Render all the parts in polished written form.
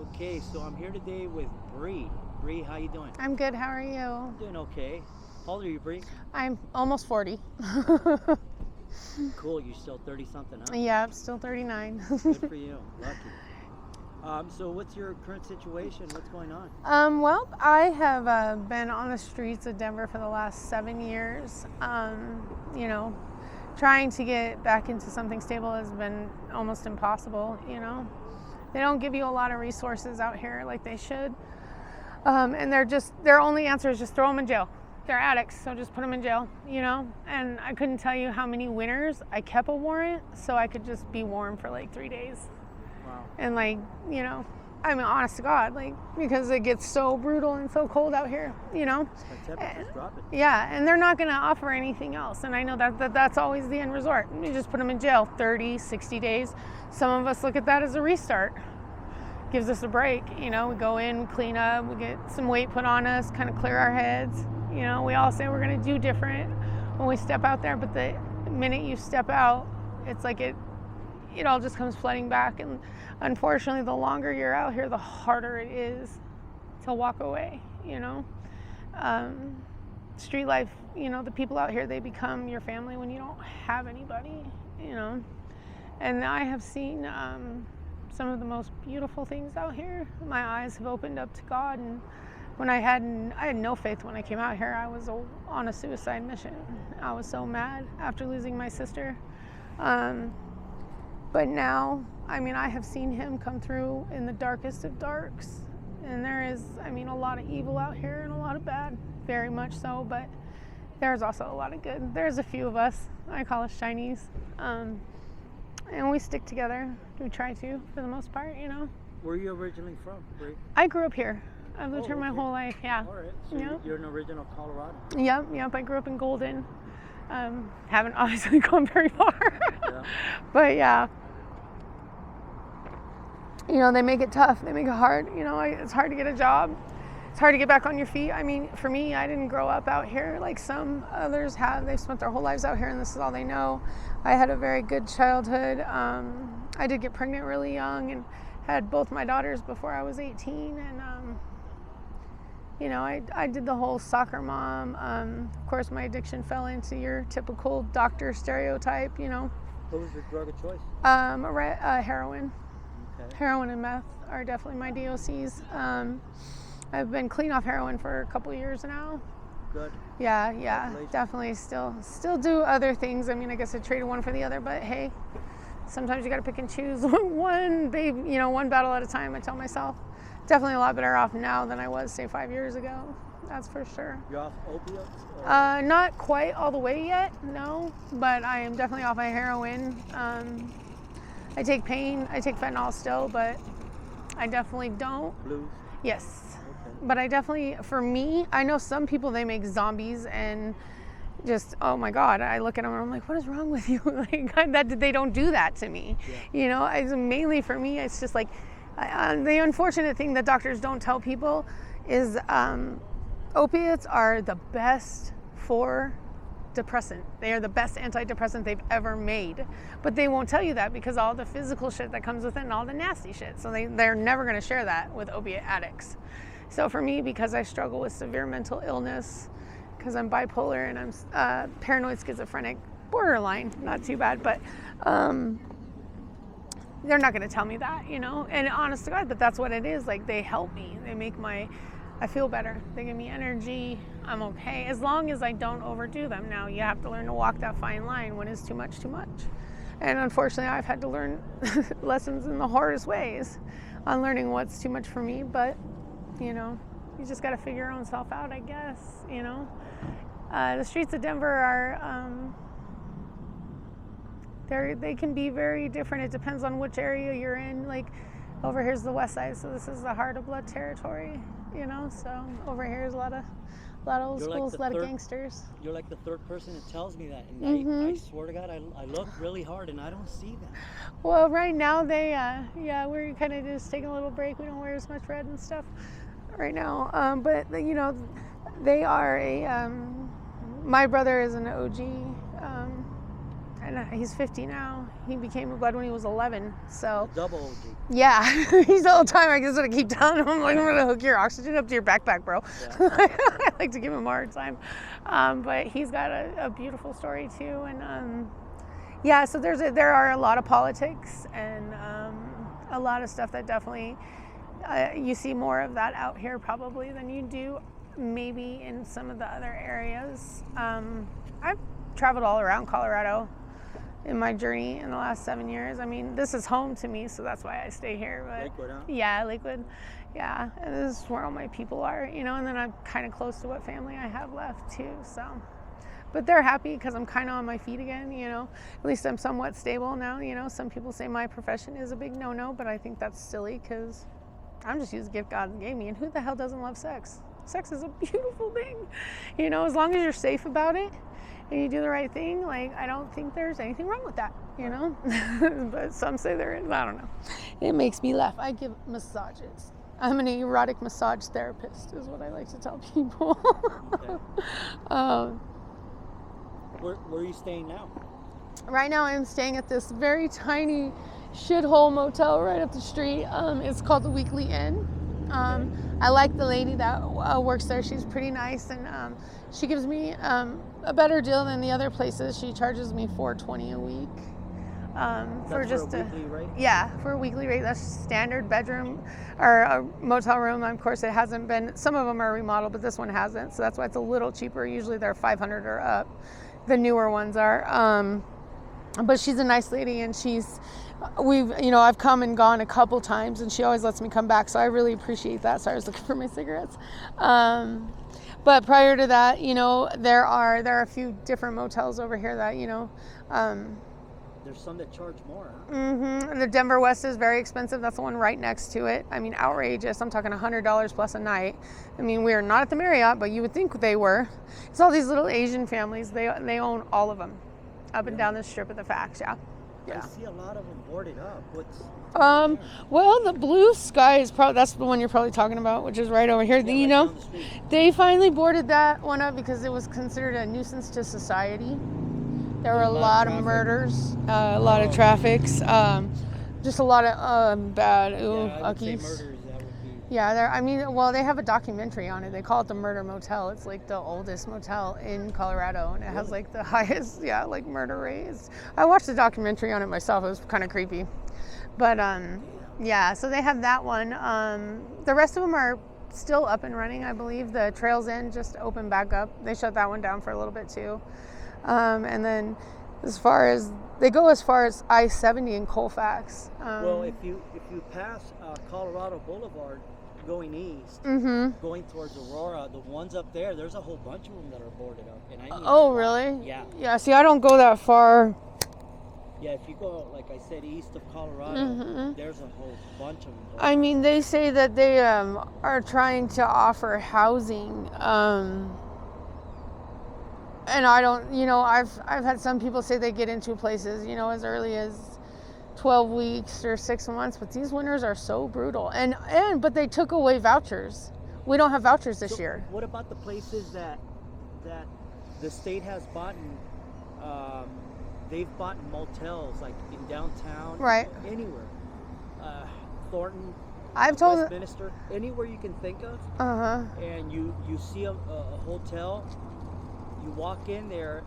Okay, so I'm here today with Bree. Bree, how you doing? I'm good. How are you? Doing okay. How old are you, Bree? I'm almost 40. Cool, you're still 30-something, huh? Yeah, I'm still 39. Good for you. Lucky. So what's your current situation? What's going on? Well, I have been on the streets of Denver for the last 7 years. You know, trying to get back into something stable has been almost impossible, you know. They don't give you a lot of resources out here like they should. And their only answer is just throw them in jail. They're addicts, so just put them in jail, you know? And I couldn't tell you how many winters I kept a warrant so I could just be warm for like 3 days. Wow. And like, you know, I mean, honest to God, like, because it gets so brutal and so cold out here, you know? The temperature's dropping. Yeah, and they're not gonna offer anything else. And I know that's always the end resort. You just put them in jail 30, 60 days. Some of us look at that as a restart. Gives us a break, you know, we go in, we clean up, we get some weight put on us, kind of clear our heads. You know, we all say we're gonna do different when we step out there, but the minute you step out, it's like it all just comes flooding back. And unfortunately, the longer you're out here, the harder it is to walk away, you know. Street life, you know, the people out here, they become your family when you don't have anybody, you know. And I have seen some of the most beautiful things out here. My eyes have opened up to God, and when I had no faith when I came out here. I was on a suicide mission. I was so mad after losing my sister. But now, I mean, I have seen him come through in the darkest of darks. And there is, I mean, a lot of evil out here and a lot of bad, very much so, but there's also a lot of good. There's a few of us, I call us Chinese. And we stick together. We try to, for the most part, you know. Where are you originally from, Bree? I grew up here. I've lived here my okay. whole life, yeah. All right, so Yeah. you're an original Colorado. Yep, I grew up in Golden. Haven't obviously gone very far. Yeah. But yeah. You know, they make it tough. They make it hard. You know, it's hard to get a job. It's hard to get back on your feet. I mean, for me, I didn't grow up out here like some others have. They've spent their whole lives out here and this is all they know. I had a very good childhood. I did get pregnant really young and had both my daughters before I was 18. And, you know, I did the whole soccer mom. Of course, my addiction fell into your typical doctor stereotype, you know. What was your drug of choice? Heroin. Okay. Heroin and meth are definitely my DOCs. I've been clean off heroin for a couple years now. Good. Yeah, definitely still do other things. I mean, I guess I traded one for the other, but hey, sometimes you got to pick and choose one battle at a time, I tell myself. Definitely a lot better off now than I was, say, 5 years ago. That's for sure. You're off opiates? Not quite all the way yet, no, but I am definitely off my heroin. I take pain, I take fentanyl still, but I definitely don't. Blues? Yes. Okay. But I definitely, for me, I know some people, they make zombies and just, oh my God, I look at them and I'm like, what is wrong with you? Like, they don't do that to me. Yeah. You know, it's mainly for me, it's just like, the unfortunate thing that doctors don't tell people is opiates are the best for depressant. They are the best antidepressant they've ever made. But they won't tell you that because all the physical shit that comes with it and all the nasty shit. So they're never going to share that with opiate addicts. So for me, because I struggle with severe mental illness, because I'm bipolar and I'm paranoid schizophrenic, borderline, not too bad, but they're not going to tell me that, you know? And honest to God, but that's what it is. Like, they help me. They make I feel better. They give me energy. I'm okay. As long as I don't overdo them. Now, you have to learn to walk that fine line when it's too much, too much. And unfortunately, I've had to learn lessons in the hardest ways on learning what's too much for me. But, you know, you just got to figure your own self out, I guess, you know? The streets of Denver are... they can be very different. It depends on which area you're in. Like, over here's the west side, so this is the heart of blood territory, you know. So over here is a lot of old schools, a lot of gangsters. You're like the third person that tells me that, and I swear to God, I look really hard and I don't see them. Well, right now we're kind of just taking a little break. We don't wear as much red and stuff right now, but you know, they are my brother is an OG. and he's 50 now. He became a blood when he was 11. So Double OG. yeah, he's the whole time. I guess what I keep telling him, I'm like, I'm gonna hook your oxygen up to your backpack, bro. Yeah. I like to give him a hard time, but he's got a beautiful story too. And yeah, so there are a lot of politics and a lot of stuff that definitely you see more of that out here probably than you do maybe in some of the other areas. I've traveled all around Colorado in my journey in the last 7 years. I mean, this is home to me, so that's why I stay here. But Lakewood, huh? yeah, Lakewood. Yeah, and this is where all my people are, you know, and then I'm kind of close to what family I have left too, so. But they're happy because I'm kind of on my feet again, you know. At least I'm somewhat stable now, you know. Some people say my profession is a big no-no, but I think that's silly because I'm just using the gift God gave me, and who the hell doesn't love sex? Sex is a beautiful thing, you know, as long as you're safe about it and you do the right thing. Like, I don't think there's anything wrong with that, you know. But some say there is. I don't know. It makes me laugh. I give massages. I'm an erotic massage therapist is what I like to tell people. Okay. Where are you staying now? Right now I'm staying at this very tiny shithole motel right up the street. It's called the Weekly Inn. I like the lady that works there. She's pretty nice, and she gives me a better deal than the other places. She charges me $4.20 a week for just for a weekly rate? Yeah, for a weekly rate. That's standard bedroom or a motel room. Of course, it hasn't been. Some of them are remodeled, but this one hasn't, so that's why it's a little cheaper. Usually they're $500 or up. The newer ones are. But she's a nice lady, and I've come and gone a couple times, and she always lets me come back, so I really appreciate that. Sorry, I was looking for my cigarettes. But prior to that, you know, there are a few different motels over here that, you know. There's some that charge more, huh? Mm-hmm. The Denver West is very expensive. That's the one right next to it. I mean, outrageous. I'm talking $100 plus a night. I mean, we are not at the Marriott, but you would think they were. It's all these little Asian families. They own all of them. Up and down the strip of the facts, yeah. I see a lot of them boarded up. Well, the Blue Sky is probably, that's the one you're probably talking about, which is right over here. Yeah, you right know, down the street. they finally boarded that one up because it was considered a nuisance to society. There were a lot of murders, a lot of traffics, just a lot of bad uckies. Yeah, they have a documentary on it. They call it the Murder Motel. It's like the oldest motel in Colorado, and it has like the highest, murder rates. I watched the documentary on it myself. It was kind of creepy, but so they have that one. The rest of them are still up and running, I believe. The Trails End just opened back up. They shut that one down for a little bit too, and then they go as far as I-70 in Colfax. Well, if you pass Colorado Boulevard, going east, going towards Aurora, the ones up there's a whole bunch of them that are boarded up. And I mean, really? Yeah. Yeah, see, I don't go that far. Yeah, if you go, like I said, east of Colorado, there's a whole bunch of them. I mean, they say that they are trying to offer housing, and I don't, you know, I've had some people say they get into places, you know, as early as 12 weeks or 6 months, but these winters are so brutal. But they took away vouchers. We don't have vouchers this year. What about the places that the state has bought? They've bought motels like in downtown, right? Anywhere, Thornton, Westminster, anywhere you can think of. And you see a hotel, you walk in there.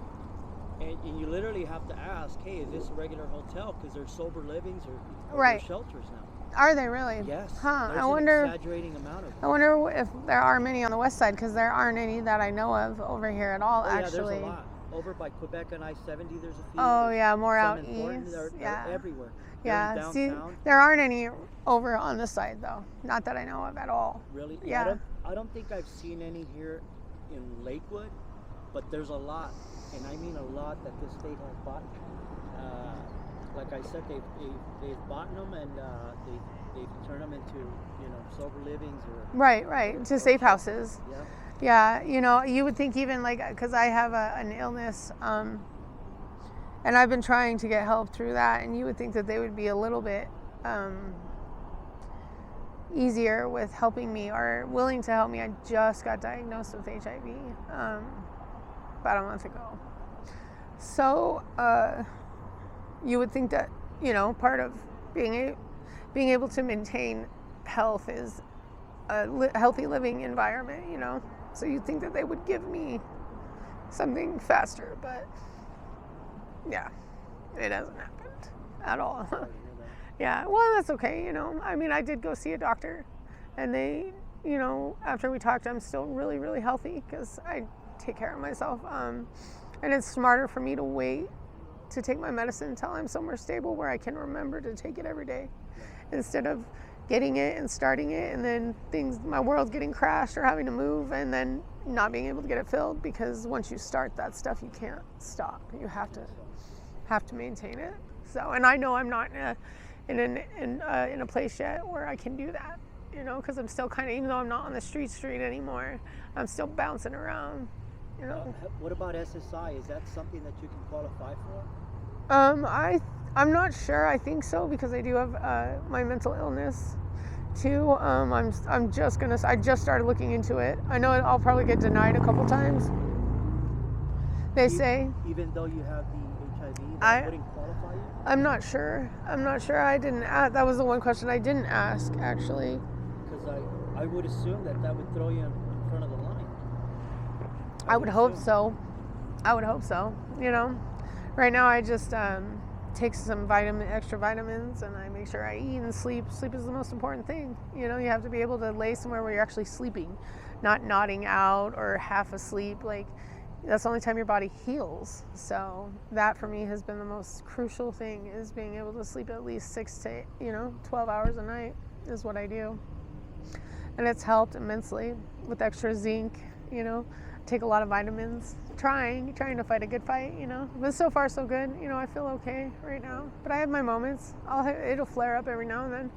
And you literally have to ask, hey, is this a regular hotel? Because there's sober livings or there's shelters now. Are they really? Yes. Huh. There's an exaggerating amount of them. I wonder if there are many on the west side, because there aren't any that I know of over here at all, actually. Yeah, there's a lot. Over by Quebec and I-70, there's a few. Oh, yeah, more out east. They're everywhere. Yeah, see, there aren't any over on this side, though. Not that I know of at all. Really? Yeah. I don't think I've seen any here in Lakewood, but there's a lot. And I mean a lot that this state has bought. Like I said, they've bought them and they've turned them into, you know, sober livings or right to safe houses. Yeah. Yeah, you know, you would think even like, because I have an illness, and I've been trying to get help through that, and you would think that they would be a little bit easier with helping me or willing to help me. I just got diagnosed with HIV about a month ago. So you would think that, part of being able to maintain health is a healthy living environment, So you'd think that they would give me something faster, but yeah, it hasn't happened at all. Yeah, well, that's okay, I mean, I did go see a doctor, and they, after we talked, I'm still really, really healthy because I take care of myself. And it's smarter for me to wait to take my medicine until I'm somewhere stable where I can remember to take it every day, instead of getting it and starting it and then my world getting crashed or having to move and then not being able to get it filled, because once you start that stuff, you can't stop. You have to maintain it. So, and I know I'm not in a place yet where I can do that, because I'm still kind of, even though I'm not on the street anymore, I'm still bouncing around. What about SSI? Is that something that you can qualify for? I'm not sure. I think so, because I do have my mental illness too. I just started looking into it. I know I'll probably get denied a couple times. They say. Even though you have the HIV, that wouldn't qualify you? I'm not sure. I didn't ask. That was the one question I didn't ask, actually. Because I would assume that would throw you in front of the line. I would hope so. Right now I just take some extra vitamins, and I make sure I eat and sleep. Sleep is the most important thing. You have to be able to lay somewhere where you're actually sleeping, not nodding out or half asleep. Like, that's the only time your body heals. So that for me has been the most crucial thing, is being able to sleep at least 6 to 12 hours a night is what I do. And it's helped immensely with extra zinc, take a lot of vitamins, trying to fight a good fight, but so far so good. I feel okay right now, but I have my moments. It'll flare up every now and then,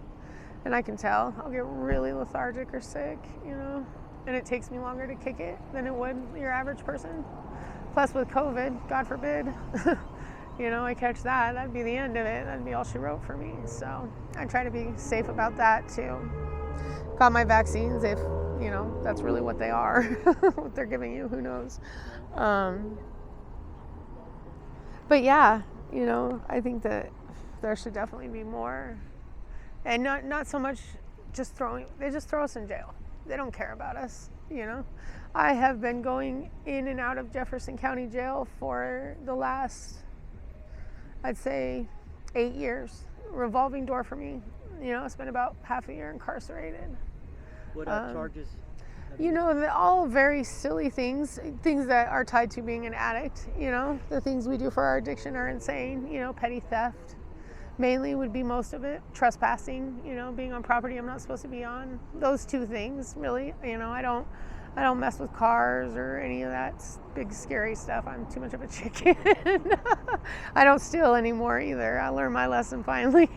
and I can tell. I'll get really lethargic or sick, and it takes me longer to kick it than it would your average person. Plus with COVID, God forbid, I catch that'd be the end of it. That'd be all she wrote for me. So I try to be safe about that too. Got my vaccines, if that's really what they are, what they're giving you, who knows. But yeah, I think that there should definitely be more, and not so much they just throw us in jail. They don't care about us, I have been going in and out of Jefferson County Jail for the last, I'd say, 8 years. Revolving door for me. I spent about half a year incarcerated. What charges? All very silly things that are tied to being an addict. The things we do for our addiction are insane. Petty theft, mainly would be most of it. Trespassing, being on property I'm not supposed to be on. Those two things, really. I don't mess with cars or any of that big scary stuff. I'm too much of a chicken. I don't steal anymore either. I learned my lesson finally.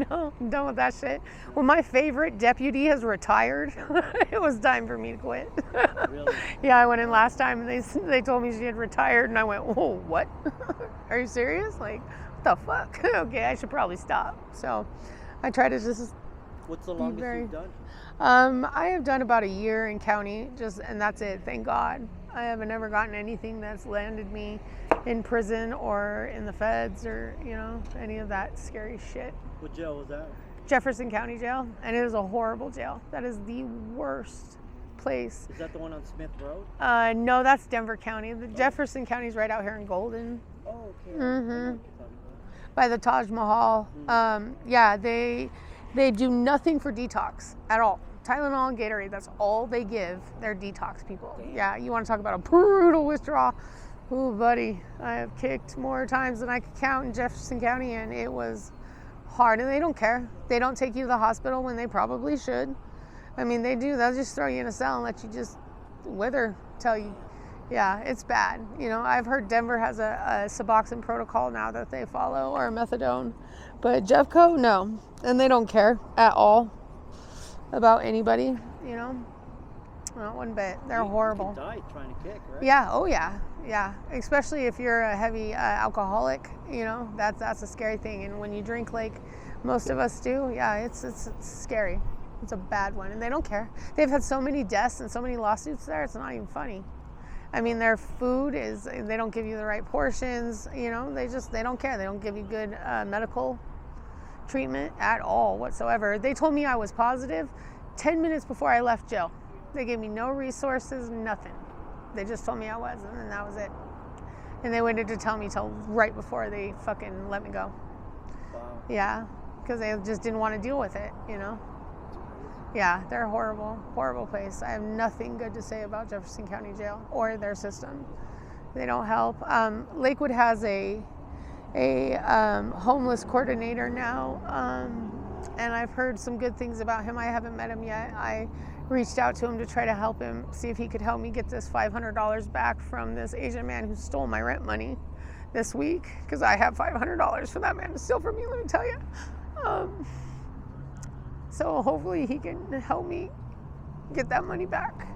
I'm done with that shit. When my favorite deputy has retired, it was time for me to quit. Really? Yeah, I went in last time and they told me she had retired, and I went, "Oh, what? Are you serious? Like, what the fuck?" Okay, I should probably stop. So I try to just. What's the longest you've done? I have done about a year in county, and that's it, thank God. I haven't ever gotten anything that's landed me in prison or in the feds or, any of that scary shit. What jail was that? Jefferson County Jail, and it is a horrible jail. That is the worst place. Is that the one on Smith Road? No, that's Denver County. The Jefferson County is right out here in Golden. Oh, okay. Mm-hmm. By the Taj Mahal. Yeah, they do nothing for detox at all. Tylenol and Gatorade, that's all they give their detox people. Yeah, you want to talk about a brutal withdrawal. Ooh, buddy, I have kicked more times than I could count in Jefferson County, and it was hard, and they don't care. They don't take you to the hospital when they probably should. I mean, they do. They'll just throw you in a cell and let you just wither, tell you. Yeah, it's bad. I've heard Denver has a Suboxone protocol now that they follow, or a methadone. But Jeffco, no. And they don't care at all about anybody, Not one bit. They're horrible. You can die trying to kick, right? Yeah, oh yeah. Yeah, especially if you're a heavy alcoholic, that's a scary thing. And when you drink like most of us do, yeah, it's scary. It's a bad one. And they don't care. They've had so many deaths and so many lawsuits there, it's not even funny. I mean, their food is, they don't give you the right portions, you know, they don't care. They don't give you good medical treatment at all whatsoever. They told me I was positive 10 minutes before I left jail. They gave me no resources, nothing. They just told me I was, and then that was it. And they waited to tell me till right before they fucking let me go. Wow. Yeah, because they just didn't want to deal with it, you know? Yeah, they're a horrible, horrible place. I have nothing good to say about Jefferson County Jail or their system. They don't help. Lakewood has a homeless coordinator now, and I've heard some good things about him. I haven't met him yet. I reached out to him to try to help him, see if he could help me get this $500 back from this Asian man who stole my rent money this week, because I have $500 for that man to steal from me, let me tell you. So hopefully he can help me get that money back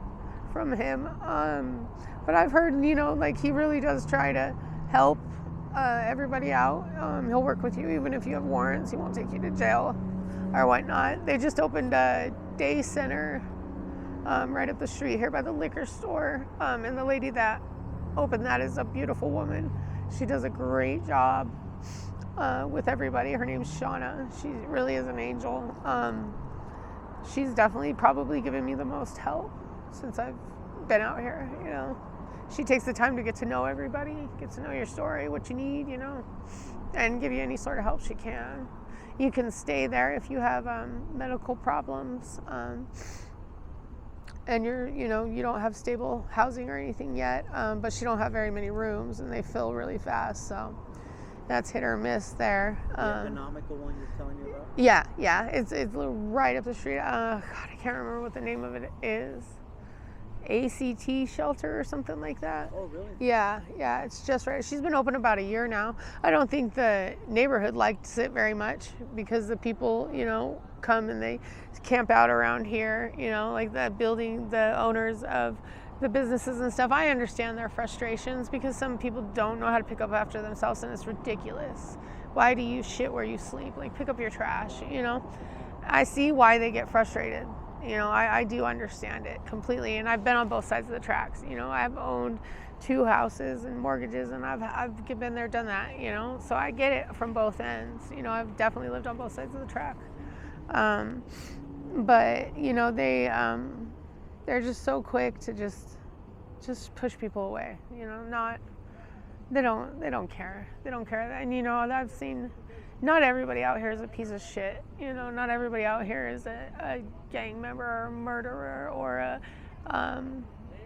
from him. But I've heard, you know, like he really does try to help everybody out. He'll work with you even if you have warrants. He won't take you to jail or whatnot. They just opened a day center right up the street here by the liquor store. And the lady that opened that is a beautiful woman. She does a great job with everybody. Her name's Shauna. She really is an angel. She's definitely probably given me the most help since I've been out here, you know. She takes the time to get to know everybody, get to know your story, what you need, you know, and give you any sort of help she can. You can stay there if you have medical problems, and you don't have stable housing or anything yet, but she don't have very many rooms and they fill really fast, so that's hit or miss there. The economical one you're telling me about? Yeah, it's right up the street. God, I can't remember what the name of it is. ACT shelter or something like that. Oh, really? Yeah, it's just right. She's been open about a year now. I don't think the neighborhood likes it very much because the people, you know, come and they camp out around here, you know, like the owners of the businesses and stuff. I understand their frustrations because some people don't know how to pick up after themselves, and it's ridiculous. Why do you shit where you sleep? Like, pick up your trash, you know? I see why they get frustrated. You know, I do understand it completely, and I've been on both sides of the tracks. You know, I've owned 2 houses and mortgages, and I've been there, done that, you know? So I get it from both ends. You know, I've definitely lived on both sides of the track. But, you know, they're just so quick to just push people away, you know, they don't care. They don't care. And, you know, I've seen, not everybody out here is a piece of shit. You know, not everybody out here is a gang member or a murderer or a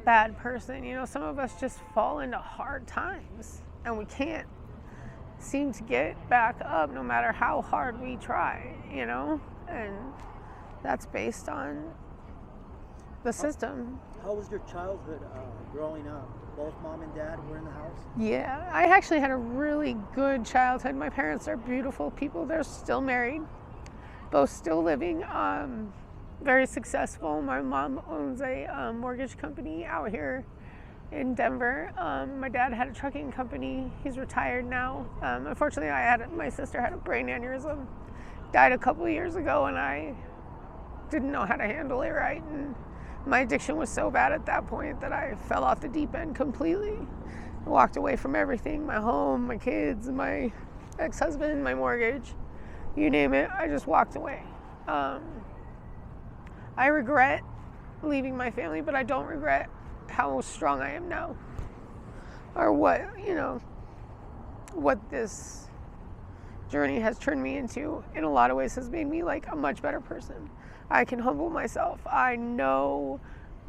bad person. You know, some of us just fall into hard times and we can't seem to get back up no matter how hard we try, you know, and that's based on the system. How was your childhood growing up? Both mom and dad were in the house? Yeah, I actually had a really good childhood. My parents are beautiful people. They're still married, both still living, very successful. My mom owns a mortgage company out here in Denver. My dad had a trucking company. He's retired now. Unfortunately, my sister had a brain aneurysm, died a couple of years ago, and I didn't know how to handle it right. And my addiction was so bad at that point that I fell off the deep end completely. I walked away from everything, my home, my kids, my ex-husband, my mortgage, you name it. I just walked away. I regret leaving my family, but I don't regret how strong I am now, or what this journey has turned me into. In a lot of ways has made me like a much better person. I can humble myself. I know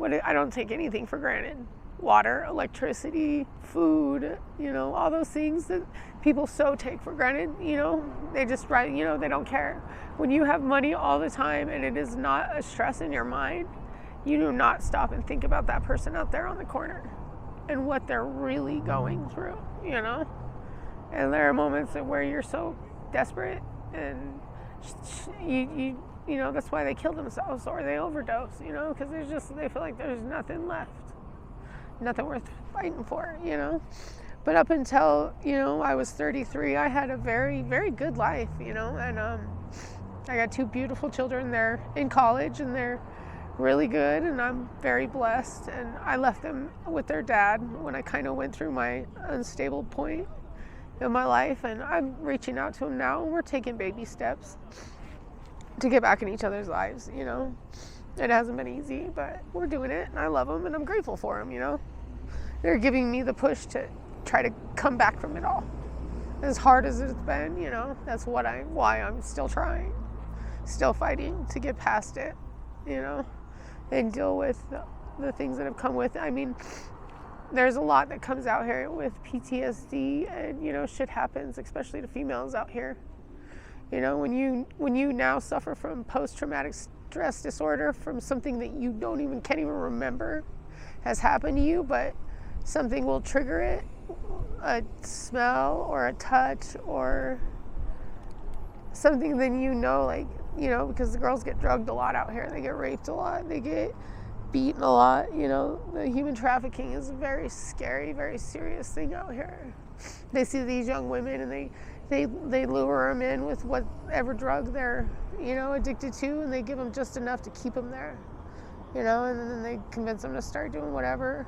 I don't take anything for granted. Water, electricity, food, you know, all those things that people so take for granted, you know, they just, you know, they don't care. When you have money all the time and it is not a stress in your mind, you do not stop and think about that person out there on the corner and what they're really going through, you know? And there are moments where you're so desperate and you know, that's why they kill themselves or they overdose, you know, because they feel like there's nothing left, nothing worth fighting for, you know. But up until, you know, I was 33, I had a very, very good life, you know, and I got 2 beautiful children. They're in college and they're really good, and I'm very blessed. And I left them with their dad when I kind of went through my unstable point in my life, and I'm reaching out to him now, and we're taking baby steps to get back in each other's lives, you know. It hasn't been easy, but we're doing it, and I love them, and I'm grateful for them, you know. They're giving me the push to try to come back from it all. As hard as it's been, you know, that's why I'm still trying, still fighting to get past it, you know, and deal with the things that have come with it. I mean, there's a lot that comes out here with PTSD, and, you know, shit happens, especially to females out here. You know, when you now suffer from post-traumatic stress disorder from something that you can't even remember has happened to you, but something will trigger it, a smell or a touch or something, then you know, like, you know, because the girls get drugged a lot out here, they get raped a lot, they get beaten a lot, you know. The human trafficking is a very scary, very serious thing out here. They see these young women and they lure them in with whatever drug they're, you know, addicted to, and they give them just enough to keep them there, you know, and then they convince them to start doing whatever.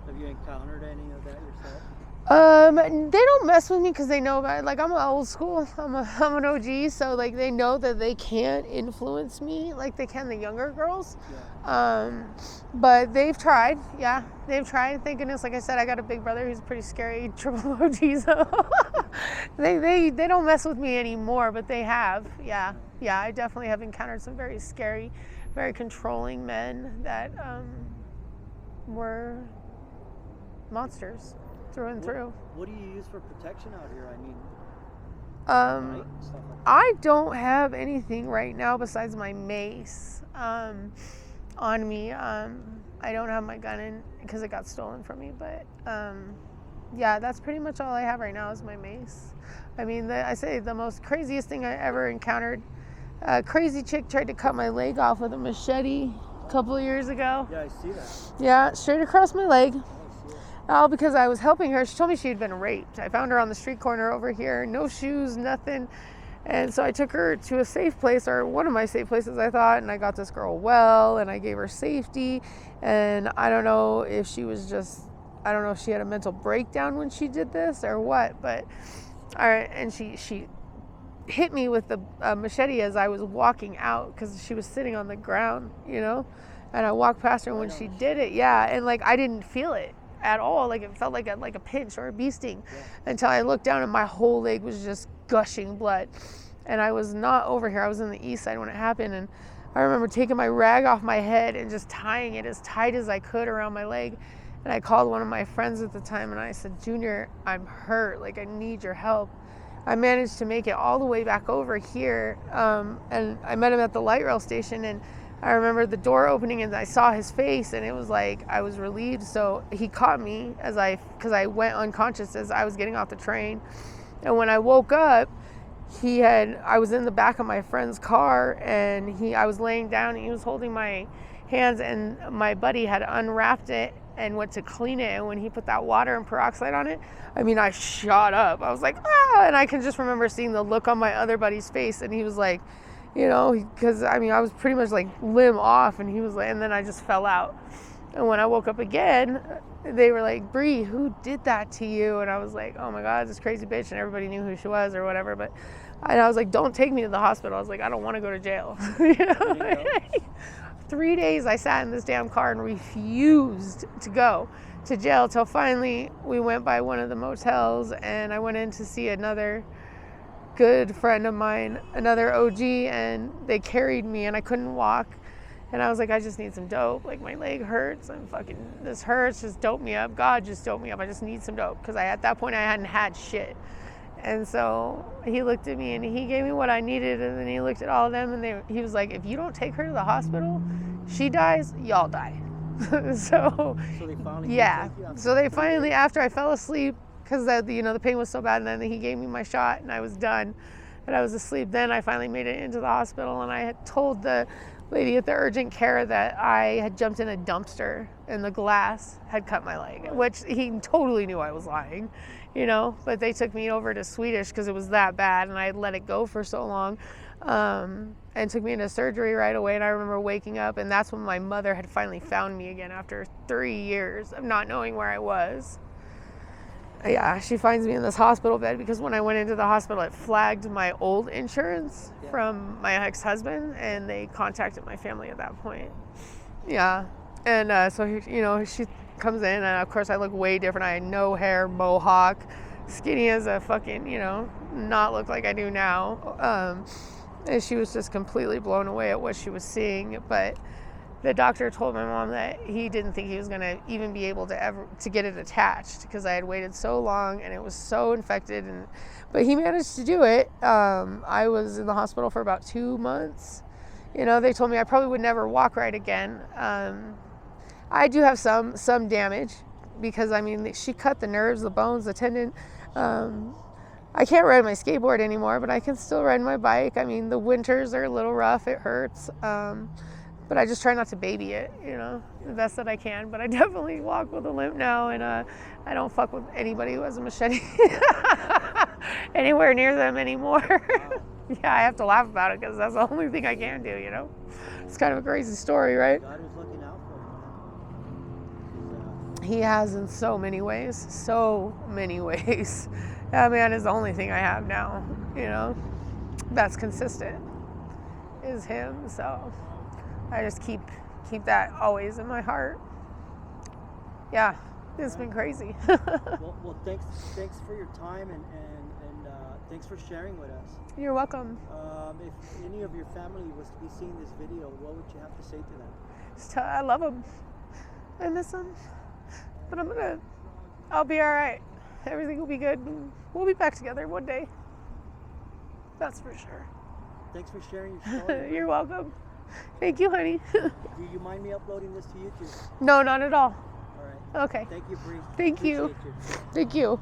Have you encountered any of that yourself? They don't mess with me because they know about it. Like, I'm old school. I'm an OG, so like they know that they can't influence me like they can the younger girls. Yeah. But they've tried. Yeah, they've tried. Thank goodness. Like I said, I got a big brother who's pretty scary, triple OG. So they don't mess with me anymore, but they have. Yeah. I definitely have encountered some very scary, very controlling men that were monsters. Through and through. What do you use for protection out here? I mean, stuff like that. I don't have anything right now besides my mace on me. I don't have my gun in because it got stolen from me, but yeah, that's pretty much all I have right now is my mace. I mean, I say the most craziest thing I ever encountered, a crazy chick tried to cut my leg off with a machete a couple of years ago. Yeah, I see that. Yeah, straight across my leg. All because I was helping her. She told me she had been raped. I found her on the street corner over here, no shoes, nothing. And so I took her to a safe place, or one of my safe places, I thought, and I got this girl well, and I gave her safety. And I don't know if she had a mental breakdown when she did this or what, but all right. And she hit me with the machete as I was walking out because she was sitting on the ground, you know, and I walked past her when she did it. Yeah. And like, I didn't feel it at all. Like, it felt like a pinch or a bee sting, until I looked down and my whole leg was just gushing blood. And I was not over here. I was in the east side when it happened. And I remember taking my rag off my head and just tying it as tight as I could around my leg. And I called one of my friends at the time and I said, Junior, I'm hurt. Like, I need your help. I managed to make it all the way back over here. And I met him at the light rail station, and I remember the door opening and I saw his face, and it was like I was relieved. So he caught me because I went unconscious as I was getting off the train. And when I woke up, I was in the back of my friend's car, and I was laying down and he was holding my hands, and my buddy had unwrapped it and went to clean it. And when he put that water and peroxide on it, I mean, I shot up. I was like, ah! And I can just remember seeing the look on my other buddy's face, and he was like, you know, because I mean, I was pretty much like limb off, and he was like, and then I just fell out. And when I woke up again, they were like, Bree, who did that to you? And I was like, oh my God, this crazy bitch. And everybody knew who she was or whatever. But I was like, don't take me to the hospital. I was like, I don't want to go to jail. You know? 3 days I sat in this damn car and refused to go to jail till finally we went by one of the motels, and I went in to see another good friend of mine, another OG, and they carried me, and I couldn't walk. And I was like, I just need some dope. Like, my leg hurts, and this hurts. Just dope me up. God, just dope me up. I just need some dope. Because at that point, I hadn't had shit. And so he looked at me, and he gave me what I needed. And then he looked at all of them, and he was like, if you don't take her to the hospital, she dies, y'all die. So they finally So they finally, after I fell asleep, because the pain was so bad, and then he gave me my shot, and I was done. And I was asleep. Then I finally made it into the hospital, and I had told the lady at the urgent care that I had jumped in a dumpster and the glass had cut my leg, which he totally knew I was lying, you know, but they took me over to Swedish because it was that bad, and I had let it go for so long. and took me into surgery right away. And I remember waking up, and that's when my mother had finally found me again after 3 years of not knowing where I was. Yeah, she finds me in this hospital bed because when I went into the hospital, it flagged my old insurance from my ex-husband, and they contacted my family at that point. Yeah, and so, you know, she comes in, and of course I look way different. I had no hair, mohawk, skinny as a fucking, you know, not look like I do now. And she was just completely blown away at what she was seeing. But the doctor told my mom that he didn't think he was going to even be able to get it attached because I had waited so long and it was so infected. But he managed to do it. I was in the hospital for about 2 months. You know, they told me I probably would never walk right again. I do have some damage because, I mean, she cut the nerves, the bones, the tendon. I can't ride my skateboard anymore, but I can still ride my bike. I mean, the winters are a little rough. It hurts. But I just try not to baby it, you know, the best that I can. But I definitely walk with a limp now, and I don't fuck with anybody who has a machete anywhere near them anymore. Yeah, I have to laugh about it because that's the only thing I can do, you know. It's kind of a crazy story, right? God was looking out for you. He has in so many ways, so many ways. That man is the only thing I have now, you know, that's consistent, is him, so I just keep that always in my heart. Yeah, it's been crazy. well, thanks for your time and thanks for sharing with us. You're welcome. If any of your family was to be seeing this video, what would you have to say to them? Just I love them. I miss them. But I'll be all right. Everything will be good. We'll be back together one day. That's for sure. Thanks for sharing your story. You're welcome. Thank you, honey. Do you mind me uploading this to YouTube? No, not at all. All right. Okay. Thank you, Bree. Thank you. Thank you.